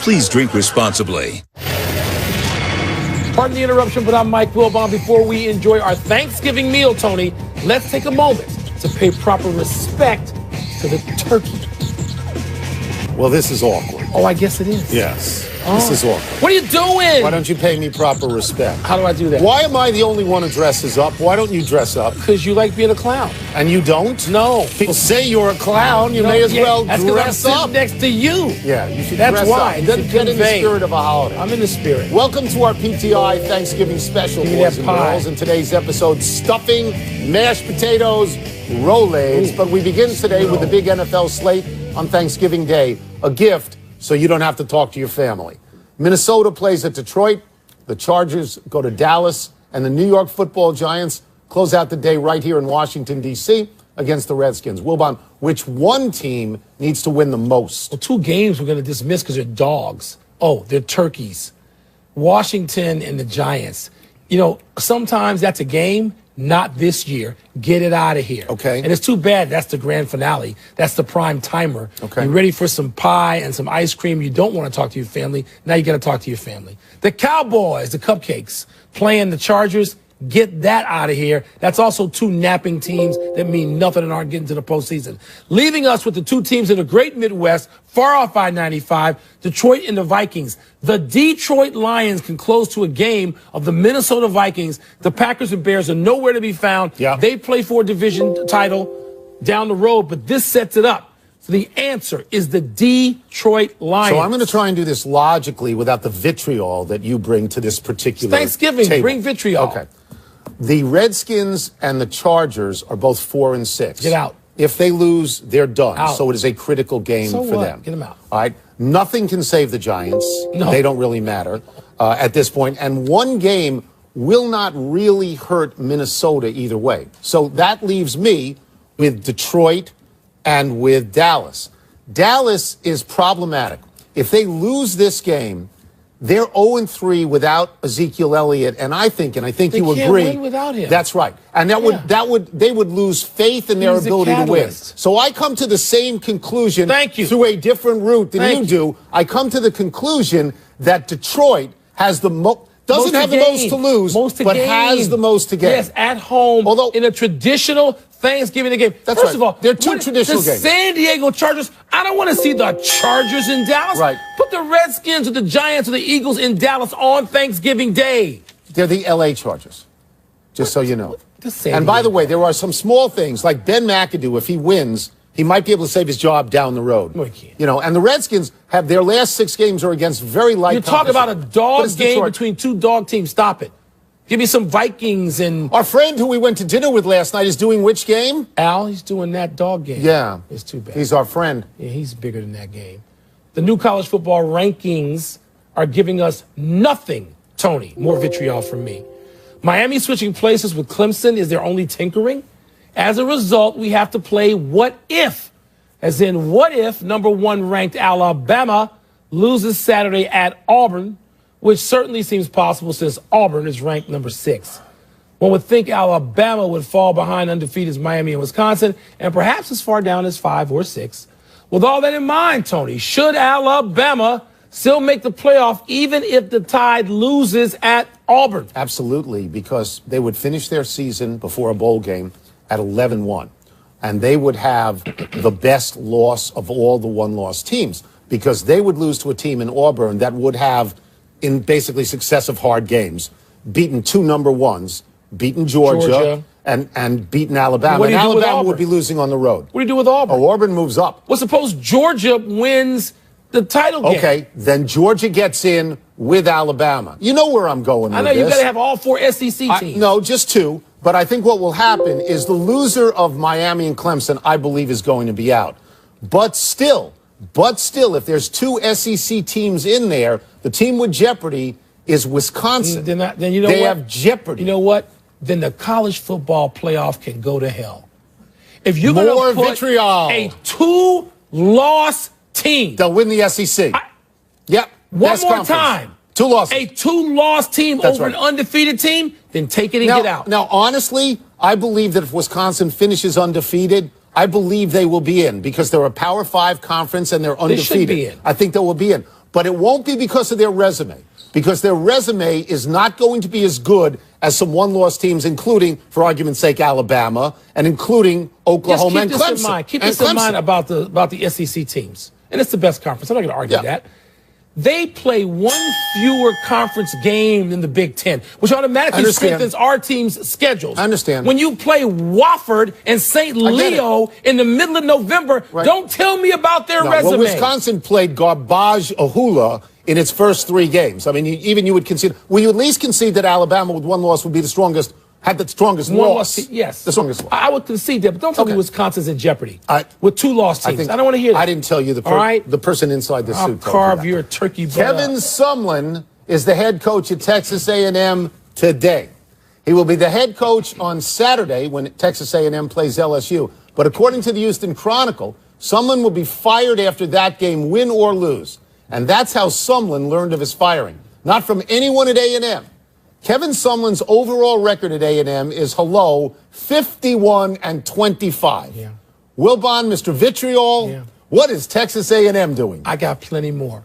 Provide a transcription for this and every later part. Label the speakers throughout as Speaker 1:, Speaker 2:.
Speaker 1: Please drink responsibly.
Speaker 2: Pardon the interruption, but I'm Mike Wilbon. Before we enjoy our Thanksgiving meal, Tony, let's take a moment to pay proper respect to the turkey.
Speaker 3: Well, this is awkward.
Speaker 2: Oh, I guess it is.
Speaker 3: Yes. This is awkward.
Speaker 2: What are you doing?
Speaker 3: Why don't you pay me proper respect?
Speaker 2: How do I do that?
Speaker 3: Why am I the only one who dresses up? Why don't you dress up?
Speaker 2: Because you like being a clown.
Speaker 3: And you don't?
Speaker 2: No.
Speaker 3: People say you're a clown. You may as well dress
Speaker 2: I'm
Speaker 3: up.
Speaker 2: sitting next to you.
Speaker 3: Yeah, you should
Speaker 2: That's
Speaker 3: dress
Speaker 2: why.
Speaker 3: up.
Speaker 2: It
Speaker 3: You
Speaker 2: doesn't
Speaker 3: should get in the
Speaker 2: convey.
Speaker 3: spirit of a holiday.
Speaker 2: I'm in the spirit.
Speaker 3: Welcome to our PTI Thanksgiving special,
Speaker 2: Give me
Speaker 3: boys
Speaker 2: that
Speaker 3: and
Speaker 2: pie.
Speaker 3: girls. In today's episode, stuffing, mashed potatoes, rollades. But we begin today with the big NFL slate on Thanksgiving Day. A gift so you don't have to talk to your family. Minnesota plays at Detroit. The Chargers go to Dallas. And the New York Football Giants close out the day right here in Washington, D.C. against the Redskins. Wilbon, which one team needs to win the most?
Speaker 2: Well, two games we're going to dismiss because they're dogs. Oh, they're turkeys. Washington and the Giants. You know, sometimes that's a game. Not this year. Get it out of here.
Speaker 3: Okay.
Speaker 2: And it's too bad that's the grand finale. That's the prime timer.
Speaker 3: Okay.
Speaker 2: You're ready for some pie and some ice cream. You don't want to talk to your family. Now you got to talk to your family. The Cowboys, the Cupcakes, playing the Chargers. Get that out of here. That's also two napping teams that mean nothing and aren't getting to the postseason. Leaving us with the two teams in the great Midwest, far off I-95, Detroit and the Vikings. The Detroit Lions can close to a game of the Minnesota Vikings. The Packers and Bears are nowhere to be found.
Speaker 3: Yeah.
Speaker 2: They play for a division title down the road, but this sets it up. So the answer is the Detroit Lions.
Speaker 3: So I'm going to try and do this logically without the vitriol that you bring to this particular
Speaker 2: Thanksgiving,
Speaker 3: table.
Speaker 2: bring vitriol.
Speaker 3: Okay. The Redskins and the Chargers are both 4-6.
Speaker 2: Get out.
Speaker 3: If they lose, they're done.
Speaker 2: Out.
Speaker 3: So it is a critical game
Speaker 2: So
Speaker 3: for
Speaker 2: what?
Speaker 3: them.
Speaker 2: Get them out.
Speaker 3: All right. Nothing can save the Giants.
Speaker 2: No.
Speaker 3: They don't really matter at this point. And one game will not really hurt Minnesota either way. So that leaves me with Detroit and with Dallas. Dallas is problematic. If they lose this game, they're 0-3 without Ezekiel Elliott, and I think
Speaker 2: They
Speaker 3: you
Speaker 2: can't
Speaker 3: agree.
Speaker 2: win without him.
Speaker 3: That's right, and they would lose faith in their
Speaker 2: He's the
Speaker 3: ability to win.
Speaker 2: catalyst.
Speaker 3: So I come to the same conclusion.
Speaker 2: Thank you.
Speaker 3: Through a different route than
Speaker 2: Thank
Speaker 3: you do. I come to the conclusion that Detroit has the doesn't have the most to lose, but has the most to gain.
Speaker 2: Yes, at home,
Speaker 3: Although
Speaker 2: in a traditional Thanksgiving game.
Speaker 3: That's
Speaker 2: First
Speaker 3: right.
Speaker 2: of all,
Speaker 3: They're two traditional
Speaker 2: the
Speaker 3: games.
Speaker 2: San Diego Chargers, I don't want to see the Chargers in Dallas.
Speaker 3: Right.
Speaker 2: Put the Redskins or the Giants or the Eagles in Dallas on Thanksgiving Day.
Speaker 3: They're the L.A. Chargers, just so you know.
Speaker 2: The San
Speaker 3: And by the
Speaker 2: Diego.
Speaker 3: way, there are some small things, like Ben McAdoo, if he wins, he might be able to save his job down the road.
Speaker 2: No, he can't.
Speaker 3: You know, and the Redskins have their last 6 games are against very light
Speaker 2: You talk about a
Speaker 3: competition. But
Speaker 2: dog
Speaker 3: it's
Speaker 2: game
Speaker 3: Detroit.
Speaker 2: between two dog teams. Stop it. Give me some Vikings and
Speaker 3: Our friend who we went to dinner with last night is doing which game?
Speaker 2: Al. He's doing that dog game.
Speaker 3: Yeah.
Speaker 2: It's too bad.
Speaker 3: He's our friend.
Speaker 2: Yeah, he's bigger than that game. The new college football rankings are giving us nothing, Tony. More vitriol from me. Miami switching places with Clemson is their only tinkering. As a result, we have to play what if, as in what if number 1 ranked Alabama loses Saturday at Auburn, which certainly seems possible since Auburn is ranked number 6. One would think Alabama would fall behind undefeated Miami and Wisconsin, and perhaps as far down as 5 or 6. With all that in mind, Tony, should Alabama still make the playoff even if the Tide loses at Auburn?
Speaker 3: Absolutely, because they would finish their season before a bowl game at 11-1. And they would have the best loss of all the one-loss teams, because they would lose to a team in Auburn that would have, in basically successive hard games, beaten 2 number 1s, beaten Georgia. And beaten Alabama.
Speaker 2: What do
Speaker 3: And
Speaker 2: you do with
Speaker 3: Alabama
Speaker 2: Auburn?
Speaker 3: would be losing on the road.
Speaker 2: What do you do with Auburn?
Speaker 3: Oh, Auburn moves up.
Speaker 2: Well, suppose Georgia wins the title game.
Speaker 3: Okay, then Georgia gets in with Alabama. You know where I'm going with
Speaker 2: I know you
Speaker 3: this.
Speaker 2: got to have all 4 SEC teams.
Speaker 3: No, just 2. But I think what will happen is the loser of Miami and Clemson, I believe, is going to be out. But still, if there's 2 SEC teams in there, the team with jeopardy is Wisconsin.
Speaker 2: Then you know
Speaker 3: they
Speaker 2: what?
Speaker 3: have jeopardy.
Speaker 2: You know what? Then the college football playoff can go to hell. If you're going
Speaker 3: More
Speaker 2: to put
Speaker 3: vitriol.
Speaker 2: a 2-loss team,
Speaker 3: They'll win the SEC. Yep.
Speaker 2: one
Speaker 3: Best
Speaker 2: more
Speaker 3: conference.
Speaker 2: time,
Speaker 3: 2 losses.
Speaker 2: a 2-loss team
Speaker 3: That's
Speaker 2: over
Speaker 3: right.
Speaker 2: an undefeated team, then take it and get out.
Speaker 3: Now, honestly, I believe that if Wisconsin finishes undefeated, I believe they will be in because they're a Power 5 conference and they're undefeated.
Speaker 2: should be in.
Speaker 3: I think they will be in. But it won't be because of their resume, because their resume is not going to be as good as some one-loss teams, including, for argument's sake, Alabama, and including Oklahoma and Clemson.
Speaker 2: Keep this in mind about the SEC teams. And it's the best conference. I'm not going to argue that. They play one fewer conference game than the Big Ten, which automatically strengthens our team's schedules.
Speaker 3: I understand.
Speaker 2: When you play Wofford and St. Leo in the middle of November, don't tell me about their resume.
Speaker 3: Well, Wisconsin played garbage Ahula in its first 3 games. I mean, you would concede. Will you at least concede that Alabama with 1 loss would be the strongest? Had the strongest loss.
Speaker 2: Yes.
Speaker 3: The strongest loss.
Speaker 2: I would concede that, but don't tell me Wisconsin's in jeopardy with 2 loss teams. I don't want to hear that.
Speaker 3: I didn't tell you the person inside the suit.
Speaker 2: I'll carve your turkey butt
Speaker 3: Kevin Sumlin is the head coach at Texas A&M today. He will be the head coach on Saturday when Texas A&M plays LSU. But according to the Houston Chronicle, Sumlin will be fired after that game, win or lose. And that's how Sumlin learned of his firing. Not from anyone at A&M. Kevin Sumlin's overall record at A&M is 51-25.
Speaker 2: Yeah.
Speaker 3: Wilbon, Mr. Vitriol, what is Texas A&M doing?
Speaker 2: I got plenty more.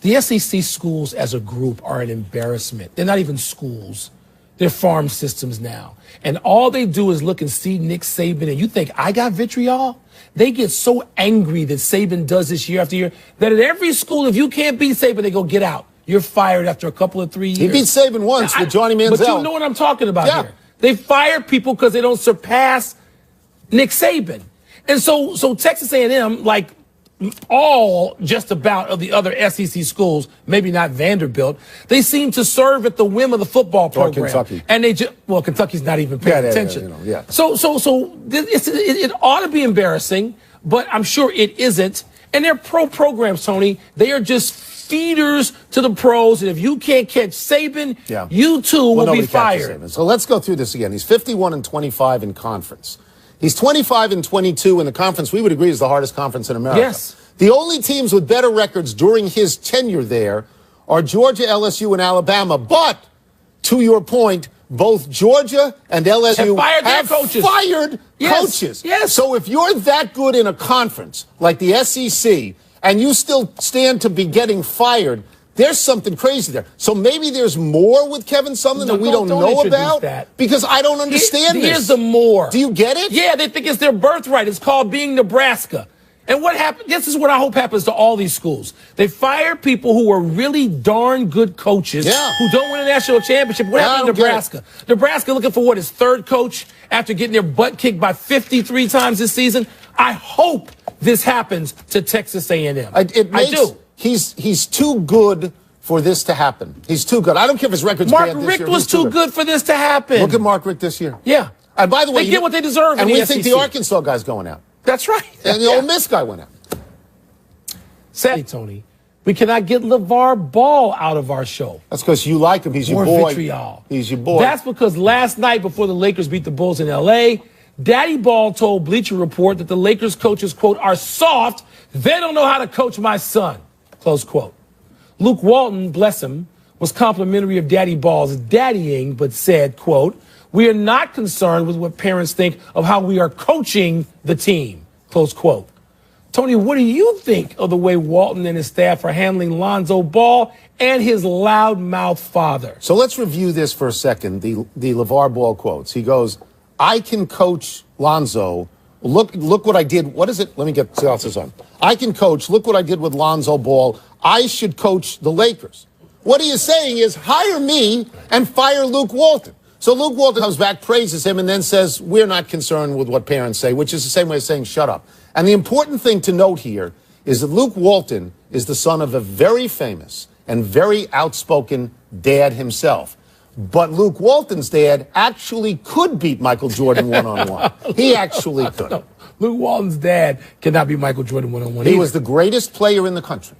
Speaker 2: The SEC schools as a group are an embarrassment. They're not even schools. They're farm systems now. And all they do is look and see Nick Saban, and you think, I got vitriol? They get so angry that Saban does this year after year that at every school, if you can't beat Saban, they go, get out. You're fired after a couple of 3 years.
Speaker 3: He beat Saban once with Johnny Manziel.
Speaker 2: But you know what I'm talking about here. They fire people because they don't surpass Nick Saban. And so Texas A&M, like all just about of the other SEC schools, maybe not Vanderbilt, they seem to serve at the whim of the football program.
Speaker 3: Or Kentucky.
Speaker 2: And Kentucky's not even paying attention. So it ought to be embarrassing, but I'm sure it isn't. And they're pro programs, Tony. They are just feeders to the pros, and if you can't catch Saban, you too will be fired.
Speaker 3: So let's go through this again. He's 51-25 in conference. He's 25-22 in the conference we would agree is the hardest conference in America.
Speaker 2: Yes.
Speaker 3: The only teams with better records during his tenure there are Georgia, LSU, and Alabama. But, to your point, both Georgia and LSU have fired coaches.
Speaker 2: Yes.
Speaker 3: So if you're that good in a conference like the SEC, and you still stand to be getting fired, there's something crazy there. So maybe there's more with Kevin Sumlin that we don't know about? Because I don't understand this.
Speaker 2: Here's the more.
Speaker 3: Do you get it?
Speaker 2: Yeah, they think it's their birthright. It's called being Nebraska. And what happened? This is what I hope happens to all these schools. They fire people who are really darn good coaches who don't win a national championship. What happened to Nebraska? Nebraska looking for his 3rd coach after getting their butt kicked by 53 times this season. I hope this happens to Texas A&M. I do.
Speaker 3: He's too good for this to happen. He's too good. I don't care if his record's bad this year.
Speaker 2: Mark Richt was too good for this to happen.
Speaker 3: Look at Mark Richt this year.
Speaker 2: Yeah.
Speaker 3: And by the way,
Speaker 2: they get what they deserve.
Speaker 3: And we think the Arkansas guy's going out.
Speaker 2: That's right.
Speaker 3: And the Ole Miss guy went out.
Speaker 2: Sadly, Tony, we cannot get LeVar Ball out of our show.
Speaker 3: That's because you like him. He's your boy.
Speaker 2: Vitriol.
Speaker 3: He's your boy.
Speaker 2: That's because last night before the Lakers beat the Bulls in L.A., Daddy Ball told Bleacher Report that the Lakers coaches, quote, are soft. They don't know how to coach my son, close quote. Luke Walton, bless him, was complimentary of Daddy Ball's daddying, but said, quote, we are not concerned with what parents think of how we are coaching the team, close quote. Tony, what do you think of the way Walton and his staff are handling Lonzo Ball and his loudmouth father?
Speaker 3: So let's review this for a second, the LeVar Ball quotes. He goes, I can coach Lonzo. Look what I did. What is it? Let me get this on. I can coach. Look what I did with Lonzo Ball. I should coach the Lakers. What he is saying is hire me and fire Luke Walton. So Luke Walton comes back, praises him, and then says, we're not concerned with what parents say, which is the same way of saying shut up. And the important thing to note here is that Luke Walton is the son of a very famous and very outspoken dad himself. But Luke Walton's dad actually could beat Michael Jordan one-on-one. He actually could.
Speaker 2: No, Luke Walton's dad cannot beat Michael Jordan one-on-one.
Speaker 3: He was the greatest player in the country.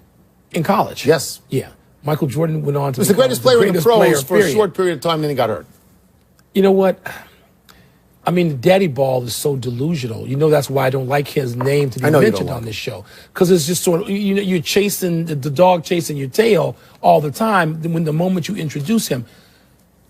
Speaker 2: In college?
Speaker 3: Yes.
Speaker 2: Yeah. Michael Jordan went on to
Speaker 3: he was the greatest player in the pros for a short period of time, then he got hurt.
Speaker 2: You know what? I mean, Daddy Ball is so delusional. You know that's why I don't like his name to be mentioned on this show. Because it's just sort of, you know, you're chasing, the dog chasing your tail all the time when the moment you introduce him.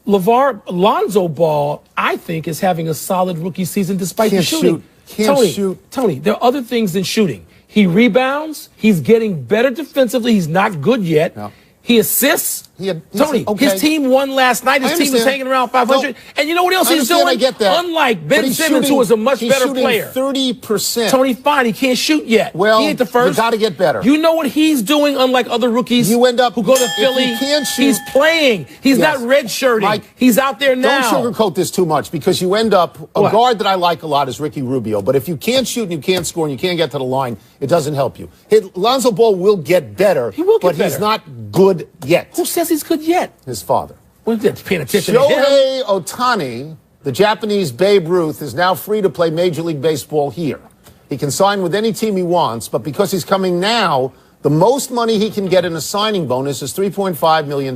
Speaker 2: Lonzo Ball, I think, is having a solid rookie season despite the shooting.
Speaker 3: Can't shoot.
Speaker 2: Tony, there are other things than shooting. He rebounds. He's getting better defensively. He's not good yet.
Speaker 3: No.
Speaker 2: He assists. Tony,
Speaker 3: okay.
Speaker 2: His team won last night. His team is hanging around 500. No, and you know what else he's doing?
Speaker 3: I get that.
Speaker 2: Unlike Ben Simmons, who is a much better player.
Speaker 3: 30%.
Speaker 2: Tony, fine. He can't shoot yet.
Speaker 3: Well,
Speaker 2: he ain't the first.
Speaker 3: You got to get better.
Speaker 2: You know what he's doing, unlike other rookies
Speaker 3: you end up,
Speaker 2: who go to Philly?
Speaker 3: You can't shoot,
Speaker 2: he's playing. He's not redshirting.
Speaker 3: Mike,
Speaker 2: he's out there now.
Speaker 3: Don't sugarcoat this too much because you end up, a guard that I like a lot is Ricky Rubio. But if you can't shoot and you can't score and you can't get to the line, it doesn't help you. Lonzo Ball will get better.
Speaker 2: He will get
Speaker 3: but
Speaker 2: better.
Speaker 3: He's not good yet.
Speaker 2: Who says he's good yet?
Speaker 3: His father.
Speaker 2: We're paying attention to him.
Speaker 3: Shohei Ohtani, the Japanese Babe Ruth, is now free to play Major League Baseball here. He can sign with any team he wants, but because he's coming now, the most money he can get in a signing bonus is $3.5 million.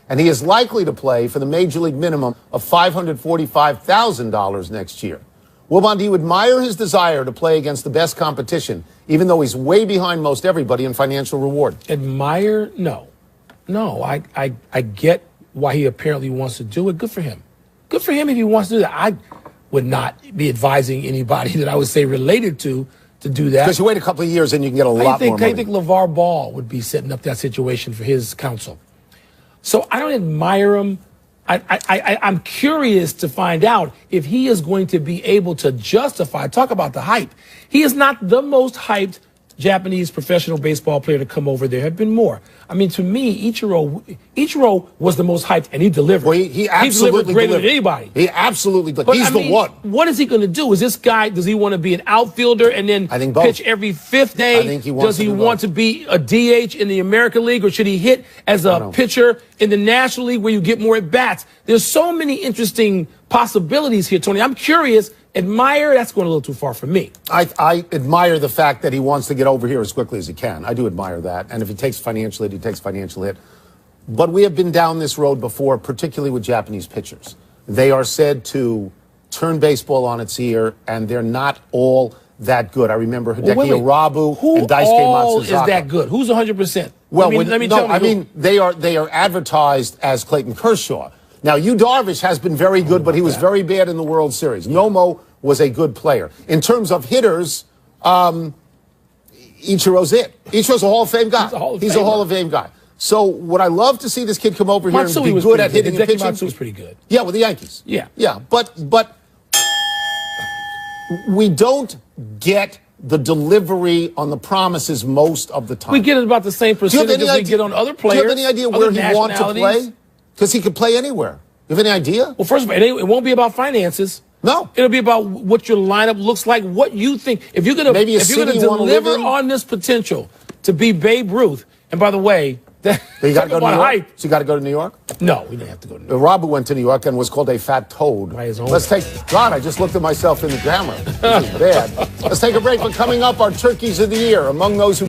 Speaker 3: And he is likely to play for the Major League minimum of $545,000 next year. Wilbon, do you admire his desire to play against the best competition, even though he's way behind most everybody in financial reward?
Speaker 2: Admire? No. No, I get why he apparently wants to do it. Good for him. Good for him if he wants to do that. I would not be advising anybody that I would say related to do that.
Speaker 3: Because you wait a couple of years and you can get a lot more money.
Speaker 2: I think LeVar Ball would be setting up that situation for his counsel. So I don't admire him. I'm curious to find out if he is going to be able to justify, talk about the hype. He is not the most hyped Japanese professional baseball player to come over. There have been more. I mean, to me, Ichiro was the most hyped, and he delivered.
Speaker 3: Well, he absolutely
Speaker 2: delivered greater
Speaker 3: delivered.
Speaker 2: than anybody.
Speaker 3: He absolutely delivered. He's the one.
Speaker 2: What is he going to do? Is this guy, does he want to be an outfielder and then
Speaker 3: I think both.
Speaker 2: pitch every fifth day?
Speaker 3: I think he wants
Speaker 2: does he want to be a DH in the American League, or should he hit as a pitcher in the National League where you get more at-bats? There's so many interesting possibilities here, Tony. I'm curious. Admire, that's going a little too far for me.
Speaker 3: I admire the fact that he wants to get over here as quickly as he can. I do admire that. And if he takes financial hit, he takes financial hit. But we have been down this road before, particularly with Japanese pitchers. They are said to turn baseball on its ear, and they're not all that good. I remember Hideki Arabu and Daisuke Matsuzaka.
Speaker 2: Who is that good? Who's 100%?
Speaker 3: Well,
Speaker 2: let me tell you.
Speaker 3: They are advertised as Clayton Kershaw. Now, Yu Darvish has been very good, but he was very bad in the World Series. Nomo was a good player. In terms of hitters, Ichiro's it. Ichiro's a Hall of Fame guy. He's a Hall of Fame guy. So would I love to see this kid come over here and be good at hitting and pitching?
Speaker 2: Matsui was pretty good.
Speaker 3: Yeah, with the Yankees.
Speaker 2: Yeah.
Speaker 3: Yeah, but we don't get the delivery on the promises most of the time.
Speaker 2: We get about the same percentage as we get on other players.
Speaker 3: Do you have any idea where he wants to play? Because he could play anywhere. You have any idea?
Speaker 2: Well, first of all, it won't be about finances.
Speaker 3: No.
Speaker 2: It'll be about what your lineup looks like, what you think. If you're going to deliver on this potential to be Babe Ruth, and by the way,
Speaker 3: you got to go to New York. So you got to go to New York?
Speaker 2: No, we didn't have to go to New York.
Speaker 3: Rabu went to New York and was called a fat toad.
Speaker 2: By his own.
Speaker 3: Let's take. God, I just looked at myself in the camera. This is bad. Let's take a break. But coming up, our turkeys of the year. Among those who